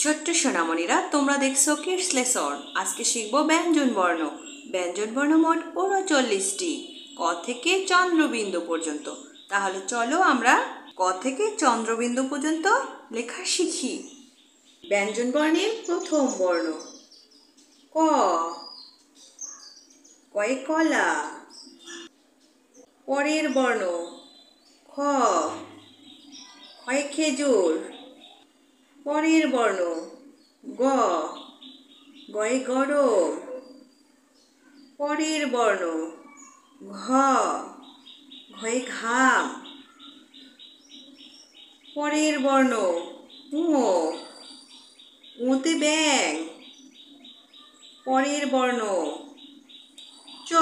ছোট্ট সোনামণিরা, তোমরা দেখছো কিডস লেসন। আজকে শিখবো ব্যঞ্জন বর্ণ। ব্যঞ্জন বর্ণ মোট ৩৯টি, ক থেকে চন্দ্রবিন্দু পর্যন্ত। তাহলে চলো আমরা ক থেকে চন্দ্রবিন্দু পর্যন্ত লেখা শিখি। ব্যঞ্জন বর্ণের প্রথম বর্ণ ক। কয়ে কলা। পরের বর্ণ খ। খয়ে খেজুর। পরের বর্ণ গ। গয়ে গরম। পরের বর্ণ ঘ। ঘয়ে ঘাম। পরের বর্ণ উ। উতে ব্যাঙ। পরের বর্ণ চ।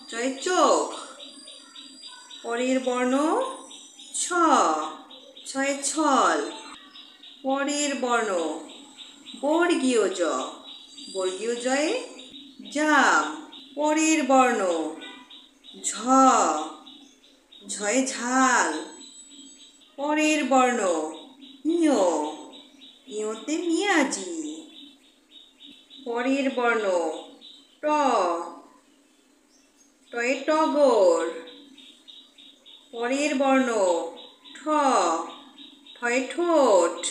চয়ে চোখ। পরের বর্ণ ছ। ছয়ে ছল। পরের বর্ণ বর্গীয় জ। বর্গীয় জয়ে জাম। পরের বর্ণ ঝ। ঝয়ে ঝাল। পরের বর্ণ ইয়। ইয়তে মিয়াজি। পরের বর্ণ ট। টয়ে টগর। পরের বর্ণ ঠ। ঠয়ে ঠোঁট।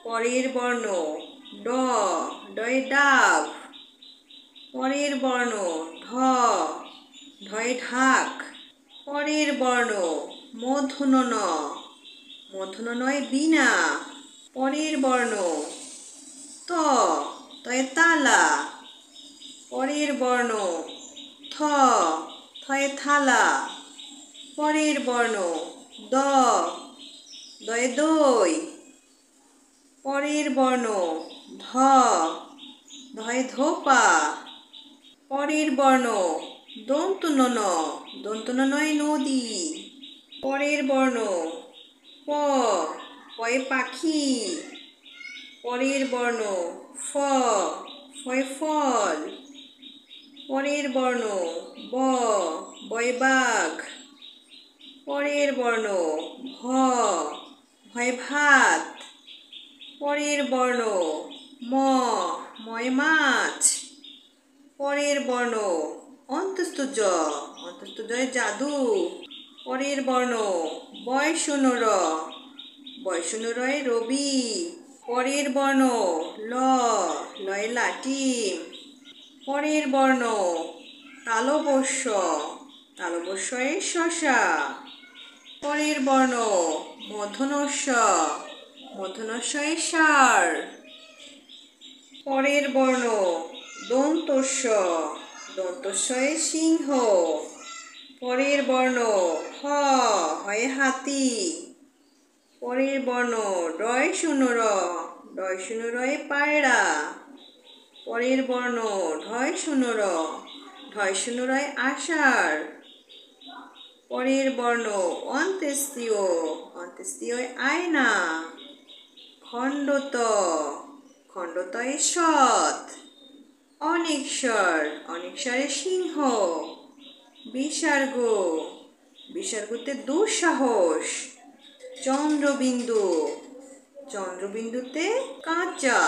পরের বর্ণ ড। ডয়ে ডাব। পরের বর্ণ ঢ। ঢয়ে ঢাক। পরের বর্ণ মূর্ধন্য ণ। মূর্ধন্য ণয়ে বীণা। পরের বর্ণ ত। তয়ে তালা। পরের বর্ণ থ। থয়ে থালা। পরের বর্ণ দ। দয়ে দই। পরের বর্ণ ধ। ধয়ে ধোপা। পরের বর্ণ দন্ত্যন্য ন। দন্ত্যন্য নয়ে নদী। পরের বর্ণ প। পয়ে পাখি। পরের বর্ণ ফ। ফয়ে ফল। পরের বর্ণ ব। বয়ে বাঘ। পরের বর্ণ ভ। ভয়ে ভাত। পরের বর্ণ ম। ময়ে মাছ। পরের বর্ণ অন্তস্থ জ। অন্তস্থ জয়ে জাদু। পরের বর্ণ বয়শূন্য র। বয়শূন্য রয়ে রবি। পরের বর্ণ ল। লয়ে লাটিম। পরের বর্ণ তালবস্য। তালবস্যয়ে শশা। পরের বর্ণ মূর্ধন্যস্ব। মূর্ধন্যস্বয়ে ষাঁড়। পরের বর্ণ দন্তস্ব। দন্তস্বয়ে সিংহ। পরের বর্ণ হ। হয়ে হাতি। পরের বর্ণ ডয় শূন্য র। ডয় শূন্য রয়ে পায়রা। পরের বর্ণ ঢয় শূন্য র। ঢয় শূন্য রয়ে আষাঢ়। পরের বর্ণ অন্ত্যেষ্টিয়। অন্ত্যেষ্টিয়য়ে আয়না। খণ্ডত। খণ্ডতয়ে সৎ। অনিশ্বর। অনিশ্বরে সিংহ। বিসর্গ। বিসর্গতে দুঃসাহস। চন্দ্রবিন্দু। চন্দ্রবিন্দুতে কাঁচা।